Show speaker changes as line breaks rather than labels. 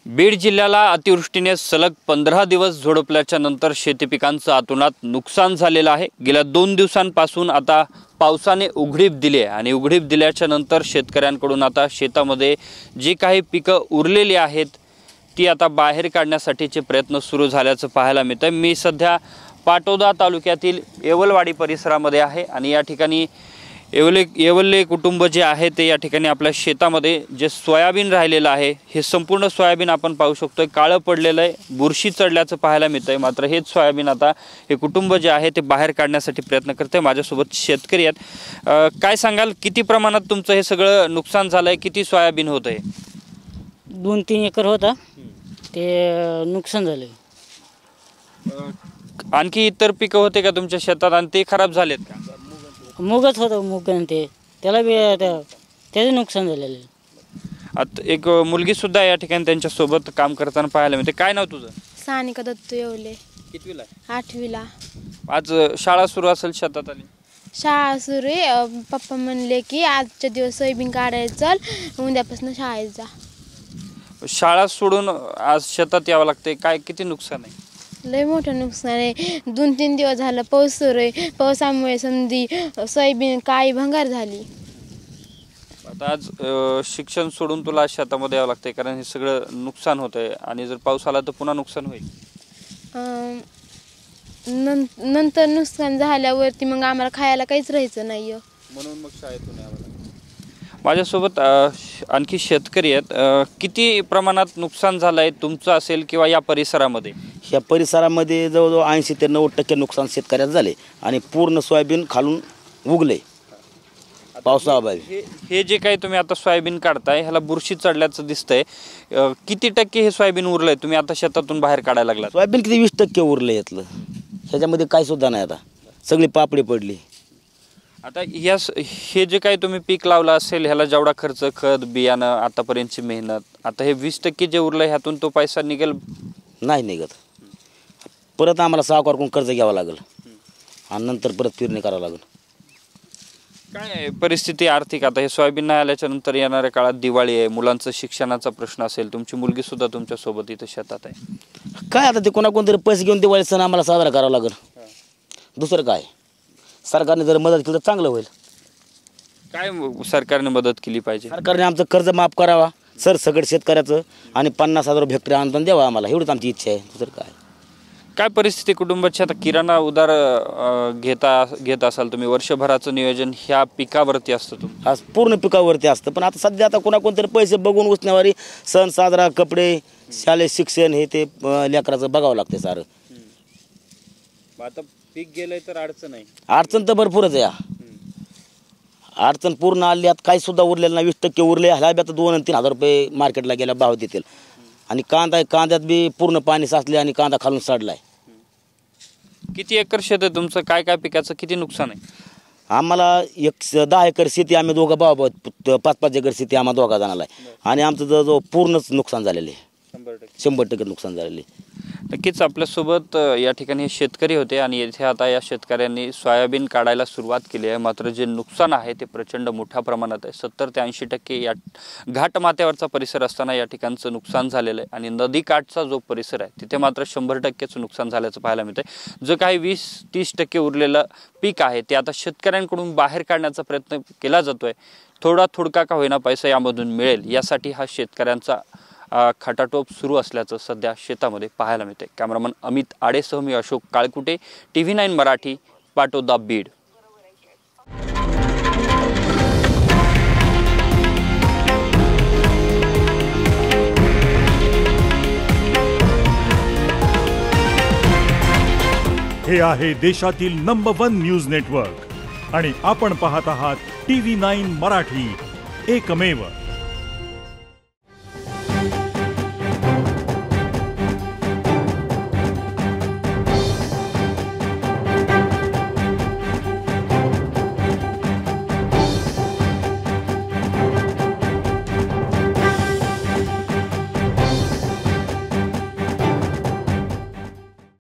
बीड जिल्ह्याला अतिवृष्टीने सलग 15 दिवस झोडपल्याच्या नंतर शेती पिकांचं अतोनात नुकसान झालेलं आहे। गेल्या 2 दिवसांपासून आता पावसाने उघडीप दिली आहे आणि उघडीप दिल्याच्या नंतर शेतकऱ्यांकडून आता शेतामध्ये जी काही पिकं उरलेली आहेत ती आता बाहेर काढण्यासाठीचे प्रयत्न सुरू झाल्याचं पाहायला मिळतं। मी सध्या पाटोदा तालुक्यातील येवलवाडी परिसरामध्ये आहे आणि या ठिकाणी येवले कुटुंब जे आहे ते या ठिकाणी आपल्या शेतामध्ये जे सोयाबीन राहिलेलं आहे हे संपूर्ण सोयाबीन आपण पाहू शकतोय काळं पडलेलं आहे, बुरशी चढल्याचं पाहायला मिळतंय। मात्र हेच सोयाबीन आता हे कुटुंब जे आहे ते बाहेर काढण्यासाठी प्रयत्न करते। माझ्यासोबत शेतकरी आहेत, काय सांगाल किती प्रमाणात तुमचं हे सगळं नुकसान झालंय, किती सोयाबीन होतंय?
2-3 एकर होता ते नुकसान झाले।
आणखी इतर पिकं होते का तुमच्या शेतात आणि ते खराब झालेत का?
मुगच होतं, मुग ते त्याला बी त्याचं नुकसान झालेलं आहे।
आता एक मुलगी सुद्धा या ठिकाणी त्यांच्या सोबत काम करताना पाहायला मिळते। काय नाव तुझं?
सानिका दत्तू येवले।
कितवीला?
8वीला।
आज शाळा सुरू असेल शेतात आली?
शाळा सुरू आहे। पप्पा म्हणले की आजच्या दिवस सोयाबीन काढायला चल, उद्यापासून शाळेत जा।
शाळा सोडून आज शेतात यावं लागते, काय किती नुकसान आहे?
लय मोठं नुकसान आहे। 2-3 दिवस झालं पाऊस सुरू आहे, पावसामुळे समधी सोयाबीन काळी भंगार झाली।
आता आज शिक्षण सोडून तुला शेतामध्ये यावं लागतंय कारण हे सगळं नुकसान होतंय आणि जर पाऊस आला तर पुन्हा नुकसान होईल।
नंतर नुकसान झाल्यावरती मग आम्हाला खायला काहीच राहायचं नाही,
म्हणून मग शाळेतून यावं लागतं। माझ्यासोबत आणखी शेतकरी आहेत, किती प्रमाणात नुकसान झालंय तुमचं असेल किंवा या परिसरामध्ये?
ह्या परिसरामध्ये जवळजवळ 80 ते 90% नुकसान शेतकऱ्याचं झाले आणि पूर्ण सोयाबीन खालून उगले पावसाअभावी।
हे जे काही तुम्ही आता सोयाबीन काढताय ह्याला बुरशी चढल्याचं दिसतंय, किती टक्के हे सोयाबीन उरलंय तुम्ही आता शेतातून बाहेर काढायला लागला?
सोयाबीन किती 20% उरलं यातलं, ह्याच्यामध्ये काही सुद्धा नाही, आता सगळी पापडी पडली।
आता हे जे काही तुम्ही पीक लावलं असेल ह्याला जेवढा खर्च, खत, बियाणं, आतापर्यंतची मेहनत, आता हे 20% जे उरलं ह्यातून तो पैसा निघेल? नाही
निघत, परत आम्हाला सावकारकडून कर्ज घ्यावं लागेल आणि नंतर परत फिरणी करावं लागेल।
काय परिस्थिती आर्थिक? आता हे सोयाबीन नाही आल्याच्या नंतर येणाऱ्या काळात दिवाळी आहे, मुलांचं शिक्षणाचा प्रश्न असेल, तुमची मुलगी सुद्धा तुमच्या सोबत इथं शेतात आहे,
काय आता ते कोणाकोणतरी पैसे घेऊन दिवाळी सण आम्हाला साजरा करावा लागेल, दुसरं काय। सरकारने जर मदत केली तर चांगलं होईल।
काय सरकारने मदत केली पाहिजे?
सरकारने आमचं कर्ज माफ करावा सगळं शेतकऱ्याचं आणि 50,000 हेक्टरी अनुदान द्यावा आम्हाला, एवढीच आमची इच्छा आहे, दुसरं काय।
काय परिस्थिती कुटुंबाची? आता किराणा उधार घेत असाल तुम्ही, वर्षभराचं नियोजन ह्या पिकावरती असतं तुम्ही?
आज पूर्ण पिकावरती असतं, पण आता सध्या आता कोणाकोणतरी पैसे बघून उसण्यावारी सण साजरा, कपडे, शालेय शिक्षण हे ते लेकराचं बघावं लागते सारं।
आता पीक गेलंय तर अडचण आहे?
अडचण तर भरपूरच आहे, अडचण पूर्ण आली, आता काही सुद्धा उरलेलं नाही, 20% उरले, ह्याला बी आता 2 आणि 3 हजार रुपये मार्केटला गेला भाव देतील। आणि कांद्यात बी पूर्ण पाणी साचले आणि कांदा खालून सडलाय।
किती एकर शेत आहे तुमचं? काय काय पिकाचं किती नुकसान आहे?
आम्हाला 10 एकर शेती, आम्ही दोघं भाऊ, 5-5 एकर शेती आम्हाला दोघा जणाला आहे आणि आमचं जवळजवळ पूर्णच नुकसान झालेलं आहे, 100% नुकसान झालेले।
नक्कीच आपल्यासोबत या ठिकाणी हे शेतकरी होते आणि येथे आता या शेतकऱ्यांनी सोयाबीन काढायला सुरुवात केली आहे। मात्र जे नुकसान आहे ते प्रचंड मोठ्या प्रमाणात आहे। 70 ते 80% या घाट माथ्यावरचा परिसर असताना या ठिकाणचं नुकसान झालेलं आहे आणि नदीकाठचा जो परिसर आहे तिथे मात्र 100%चं नुकसान झाल्याचं पाहायला मिळतंय। जो काही 20-30% उरलेलं पीक आहे ते आता शेतकऱ्यांकडून बाहेर काढण्याचा प्रयत्न केला जातोय। थोडका का होईना पैसा यामधून मिळेल यासाठी हा शेतकऱ्यांचा खटाटोप सुरू असल्याचं सध्या शेतामध्ये पाहायला मिळते। कॅमेरामन अमित आडेसह मी अशोक काळकुटे, TV9 मराठी, पाटोदा, बीड।
हे आहे देशातील नंबर 1 न्यूज नेटवर्क आणि आपण पाहत आहात TV9 मराठी, एकमेव।